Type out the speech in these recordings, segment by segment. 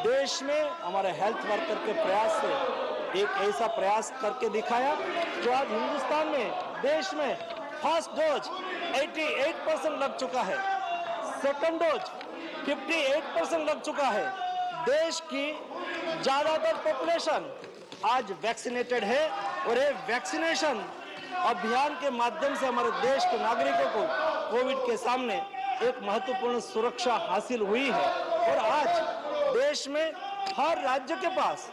देश में हमारे हेल्थ वर्कर के प्रयास से एक ऐसा प्रयास करके दिखाया जो आज हिंदुस्तान में, देश में फर्स्ट डोज 88% लग चुका है, सेकंड डोज 58% लग चुका है। देश की ज्यादातर पॉपुलेशन आज वैक्सीनेटेड है और ये वैक्सीनेशन अभियान के माध्यम से हमारे देश के नागरिकों को कोविड के सामने एक महत्वपूर्ण सुरक्षा हासिल हुई है। और आज देश में हर राज्य के पास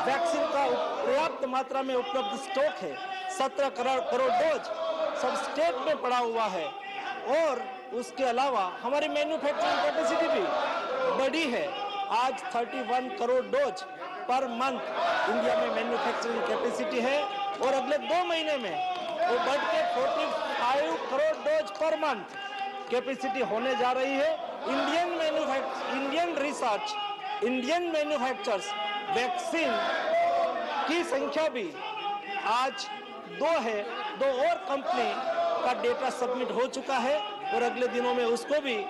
वैक्सीन का पर्याप्त मात्रा में उपलब्ध स्टॉक है। 17 करोड़ डोज सब स्टेट में पड़ा हुआ है और उसके अलावा हमारी मैन्युफैक्चरिंग कैपेसिटी भी बढ़ी है। आज 31 crore dose per month India में मैन्युफैक्चरिंग कैपेसिटी है और अगले 2 महीने में वो बढ़ के 45 crore dose per month capacity होने जा रही है। Indian research, Indian manufacturers vaccine की संख्या भी आज 2 है। 2 और कंपनी का डेटा सबमिट हो चुका है और अगले दिनों में उसको भी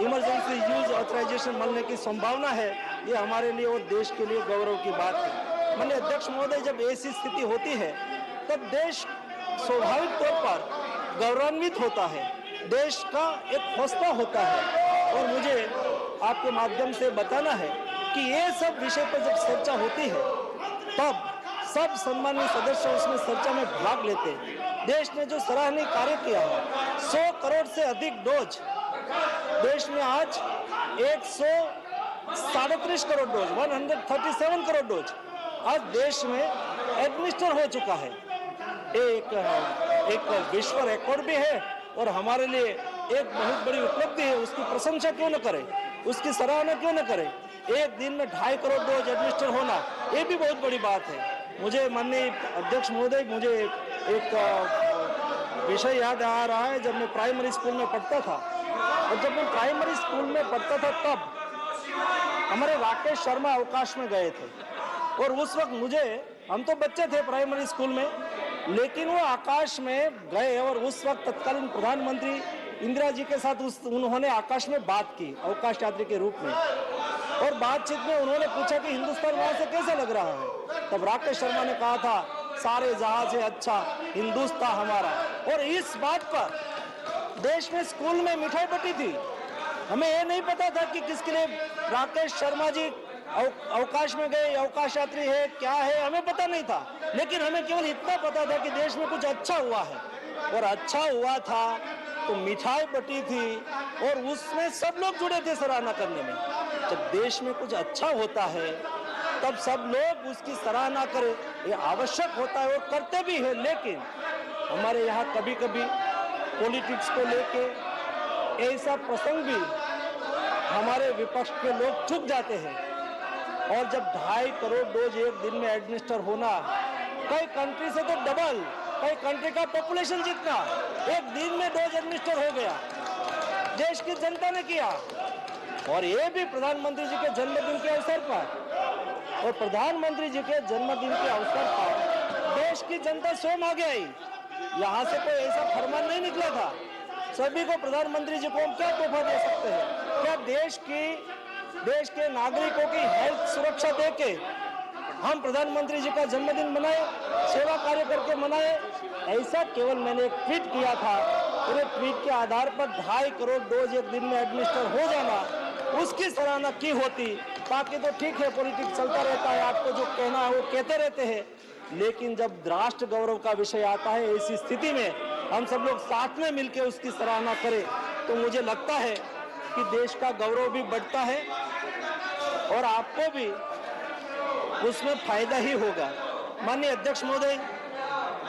इमरजेंसी यूज ऑथराइजेशन मिलने की संभावना है। ये हमारे लिए और देश के लिए गौरव की बात है। माननीय अध्यक्ष महोदय, जब ऐसी स्थिति होती है तब देश स्वाभाविक तौर पर गौरवान्वित होता है, देश का एक हौसला होता है। और मुझे आपके माध्यम से बताना है कि ये सब विषय पर जब चर्चा होती है तब सब सम्मानित सदस्य उसमें चर्चा में भाग लेते हैं। देश ने जो सराहनीय कार्य किया है, 100 करोड़ से अधिक डोज देश में आज 137 करोड़ डोज, 137 करोड़ डोज आज देश में एडमिनिस्टर हो चुका है। एक विश्व रिकॉर्ड भी है और हमारे लिए एक बहुत बड़ी उपलब्धि है। उसकी प्रशंसा क्यों न करें, उसकी सराहना क्यों न करें। एक दिन में 2.5 करोड़ डोज एडमिनिस्टर होना ये भी बहुत बड़ी बात है। मुझे माननीय अध्यक्ष महोदय, मुझे एक विषय याद आ रहा है। जब मैं प्राइमरी स्कूल में पढ़ता था और जब मैं प्राइमरी स्कूल में पढ़ता था तब हमारे राकेश शर्मा अवकाश में गए थे और उस वक्त हम तो बच्चे थे प्राइमरी स्कूल में, लेकिन वो आकाश में गए और उस वक्त तत्कालीन प्रधानमंत्री इंदिरा जी के साथ उन्होंने आकाश में बात की अवकाश यात्री के रूप में। और बातचीत में उन्होंने पूछा कि हिंदुस्तान वहां से कैसे लग रहा है। तब राकेश शर्मा ने कहा था, सारे जहां से अच्छा हिंदुस्तान हमारा। और इस बात पर देश में स्कूल में मिठाई बटी थी। हमें ये नहीं पता था कि किसके लिए राकेश शर्मा जी अवकाश में गए, अवकाश यात्री है क्या है, हमें पता नहीं था। लेकिन हमें केवल इतना पता था कि देश में कुछ अच्छा हुआ है और अच्छा हुआ था तो मिठाई बटी थी और उसमें सब लोग जुड़े थे सराहना करने में। जब देश में कुछ अच्छा होता है तब सब लोग उसकी सराहना करें, ये आवश्यक होता है और करते भी है। लेकिन हमारे यहाँ कभी कभी पॉलिटिक्स को लेके ऐसा प्रसंग भी हमारे विपक्ष के लोग चुक जाते हैं। और जब 2.5 करोड़ डोज एक दिन में एडमिनिस्टर होना, कई कंट्री से तो डबल, कई कंट्री का पॉपुलेशन जितना एक दिन में डोज एडमिनिस्टर हो गया, देश की जनता ने किया। और ये भी प्रधानमंत्री जी के जन्मदिन के अवसर पर। और प्रधानमंत्री जी के जन्मदिन के अवसर पर देश की जनता स्वयं आगे आई। यहाँ से कोई ऐसा फरमान नहीं निकला था। सभी को प्रधानमंत्री जी को हम क्या तोहफा दे सकते हैं? क्या देश के नागरिकों की हेल्थ सुरक्षा देके हम प्रधानमंत्री जी का जन्मदिन मनाए, सेवा कार्य करके मनाए? ऐसा केवल मैंने एक ट्वीट किया था और ट्वीट के आधार पर 2.5 करोड़ डोज एक दिन में एडमिनिस्टर हो जाना, उसकी सराहना की होती। बाकी तो ठीक है, पॉलिटिक्स चलता रहता है, आपको जो कहना है वो कहते रहते हैं। लेकिन जब राष्ट्र गौरव का विषय आता है, ऐसी स्थिति में हम सब लोग साथ में मिलकर उसकी सराहना करें तो मुझे लगता है कि देश का गौरव भी बढ़ता है और आपको भी उसमें फायदा ही होगा। माननीय अध्यक्ष महोदय,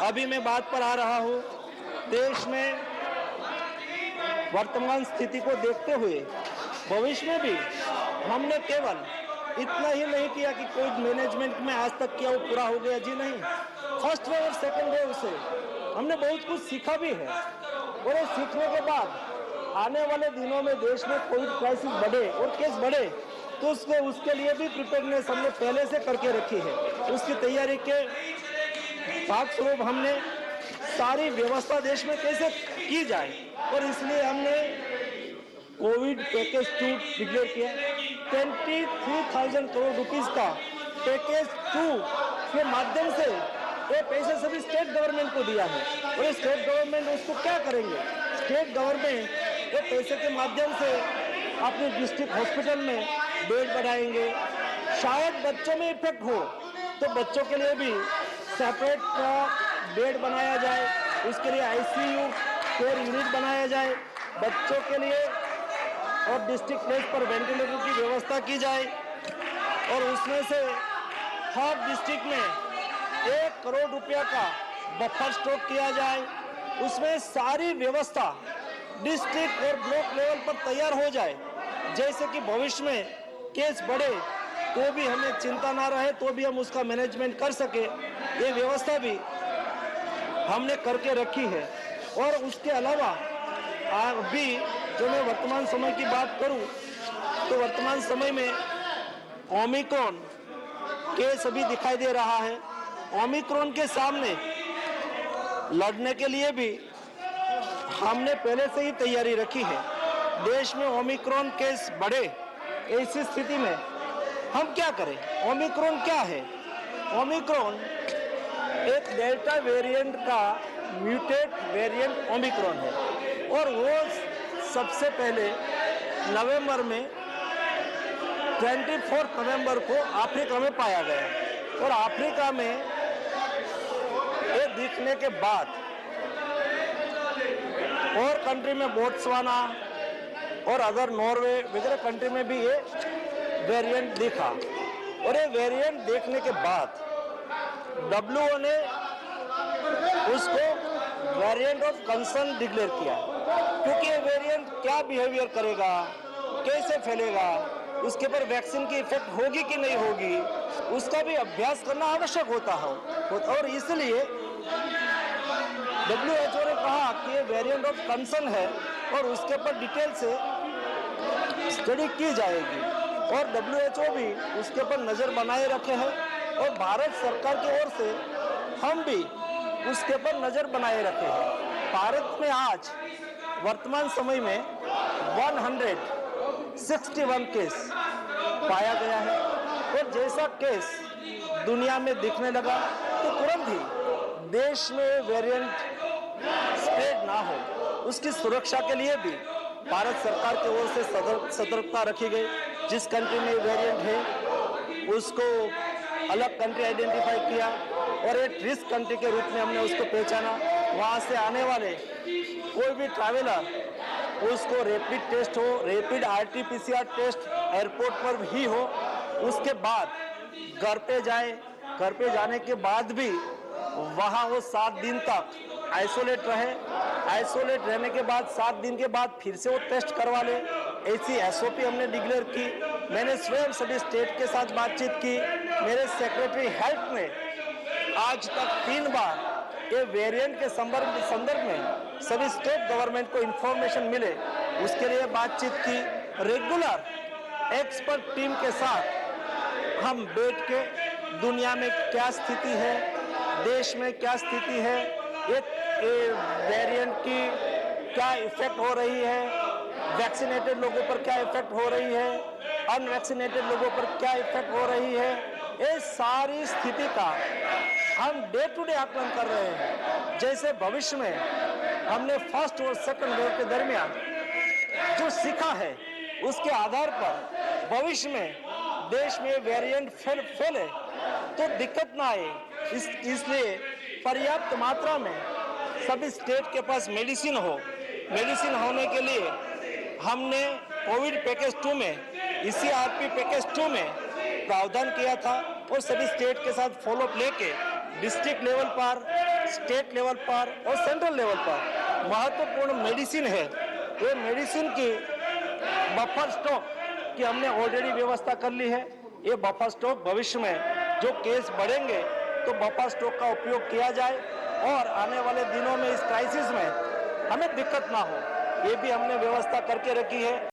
अभी मैं बात पर आ रहा हूँ। देश में वर्तमान स्थिति को देखते हुए भविष्य में भी हमने केवल इतना ही नहीं किया कि कोविड मैनेजमेंट में आज तक किया वो पूरा हो गया, जी नहीं। फर्स्ट वेव और सेकेंड वेव से हमने बहुत कुछ सीखा भी है और ये सीखने के बाद आने वाले दिनों में देश में कोविड क्राइसिस बढ़े और केस बढ़े तो उसके लिए भी प्रिपेयरनेस हमने पहले से करके रखी है। उसकी तैयारी के भाग स्वरूप हमने सारी व्यवस्था देश में कैसे की जाए और इसलिए हमने कोविड पैकेज 2 डिक्लेयर किया। 23,000 करोड़ रुपीस का पैकेज 2 के माध्यम से ये पैसे सभी स्टेट गवर्नमेंट को दिया है। और स्टेट गवर्नमेंट उसको क्या करेंगे? स्टेट गवर्नमेंट ये पैसे के माध्यम से अपने डिस्ट्रिक्ट हॉस्पिटल में बेड बढ़ाएंगे। शायद बच्चों में इफेक्ट हो तो बच्चों के लिए भी सेपरेट बेड बनाया जाए, उसके लिए आईसीयू केयर यूनिट बनाया जाए बच्चों के लिए, और डिस्ट्रिक्ट लेवल पर वेंटिलेटर की व्यवस्था की जाए, और उसमें से हर डिस्ट्रिक्ट में 1 करोड़ रुपया का बफर स्टॉक किया जाए। उसमें सारी व्यवस्था डिस्ट्रिक्ट और ब्लॉक लेवल पर तैयार हो जाए, जैसे कि भविष्य में केस बढ़े तो भी हमें चिंता ना रहे, तो भी हम उसका मैनेजमेंट कर सके। ये व्यवस्था भी हमने करके रखी है। और उसके अलावा अभी जो मैं वर्तमान समय की बात करूं तो वर्तमान समय में ओमिक्रॉन केस अभी दिखाई दे रहा है। ओमिक्रॉन के सामने लड़ने के लिए भी हमने पहले से ही तैयारी रखी है। देश में ओमिक्रॉन केस बढ़े, ऐसी स्थिति में हम क्या करें? ओमिक्रॉन क्या है? ओमिक्रॉन एक डेल्टा वेरिएंट का म्यूटेट वेरिएंट ओमिक्रॉन है, और वो सबसे पहले नवंबर में 24 नवंबर को अफ्रीका में पाया गया। और अफ्रीका में ये दिखने के बाद और कंट्री में बोत्सवाना और अदर नॉर्वे वगैरह कंट्री में भी ये वेरिएंट दिखा। और ये वेरिएंट देखने के बाद WHO ने उसको वेरिएंट ऑफ कंसर्न डिक्लेयर किया, क्योंकि ये वेरिएंट क्या बिहेवियर करेगा, कैसे फैलेगा, उसके पर वैक्सीन की इफेक्ट होगी कि नहीं होगी, उसका भी अभ्यास करना आवश्यक होता है। और इसलिए WHO ने कहा कि ये वेरिएंट ऑफ कंसर्न है और उसके ऊपर डिटेल से स्टडी की जाएगी, और WHO भी उसके ऊपर नज़र बनाए रखे हैं, और भारत सरकार की ओर से हम भी उसके ऊपर नज़र बनाए रखे हैं। भारत में आज वर्तमान समय में 161 केस पाया गया है, और जैसा केस दुनिया में दिखने लगा तो तुरंत ही देश में वेरिएंट स्प्रेड ना हो, उसकी सुरक्षा के लिए भी भारत सरकार की ओर से सतर्कता रखी गई। जिस कंट्री में वेरिएंट है उसको अलग कंट्री आइडेंटिफाई किया, और एक रिस्क कंट्री के रूप में हमने उसको पहचाना। वहाँ से आने वाले कोई भी ट्रैवलर उसको रैपिड टेस्ट हो, रैपिड RT-PCR टेस्ट एयरपोर्ट पर ही हो, उसके बाद घर पे जाए, घर पे जाने के बाद भी वहाँ वो 7 दिन तक आइसोलेट रहे। आइसोलेट रहने के बाद 7 दिन के बाद फिर से वो टेस्ट करवा ले, ऐसी SOP हमने डिक्लेयर की। मैंने स्वयं सभी स्टेट के साथ बातचीत की। मेरे सेक्रेटरी हेल्थ ने आज तक 3 बार ये वेरिएंट के संदर्भ में सभी स्टेट गवर्नमेंट को इंफॉर्मेशन मिले, उसके लिए बातचीत की। रेगुलर एक्सपर्ट टीम के साथ हम बैठ के दुनिया में क्या स्थिति है, देश में क्या स्थिति है, एक वेरिएंट की क्या इफेक्ट हो रही है, वैक्सीनेटेड लोगों पर क्या इफेक्ट हो रही है, अनवैक्सीनेटेड लोगों पर क्या इफेक्ट हो रही है, ये सारी स्थिति का हम डे टू डे आकलन कर रहे हैं। जैसे भविष्य में हमने फर्स्ट और सेकंड वेव के दरमियान जो सीखा है, उसके आधार पर भविष्य में देश में वेरिएंट फैले तो दिक्कत ना आए, इसलिए पर्याप्त मात्रा में सभी स्टेट के पास मेडिसिन हो। मेडिसिन होने के लिए हमने कोविड पैकेज 2 में, ECRP पैकेज 2 में प्रावधान किया था, और सभी स्टेट के साथ फॉलोअप लेके डिस्ट्रिक्ट लेवल पर, स्टेट लेवल पर और सेंट्रल लेवल पर महत्वपूर्ण मेडिसिन है। ये मेडिसिन की बफर स्टॉक की हमने ऑलरेडी व्यवस्था कर ली है। ये बफर स्टॉक भविष्य में जो केस बढ़ेंगे तो बफर स्टॉक का उपयोग किया जाए, और आने वाले दिनों में इस क्राइसिस में हमें दिक्कत ना हो, ये भी हमने व्यवस्था करके रखी है।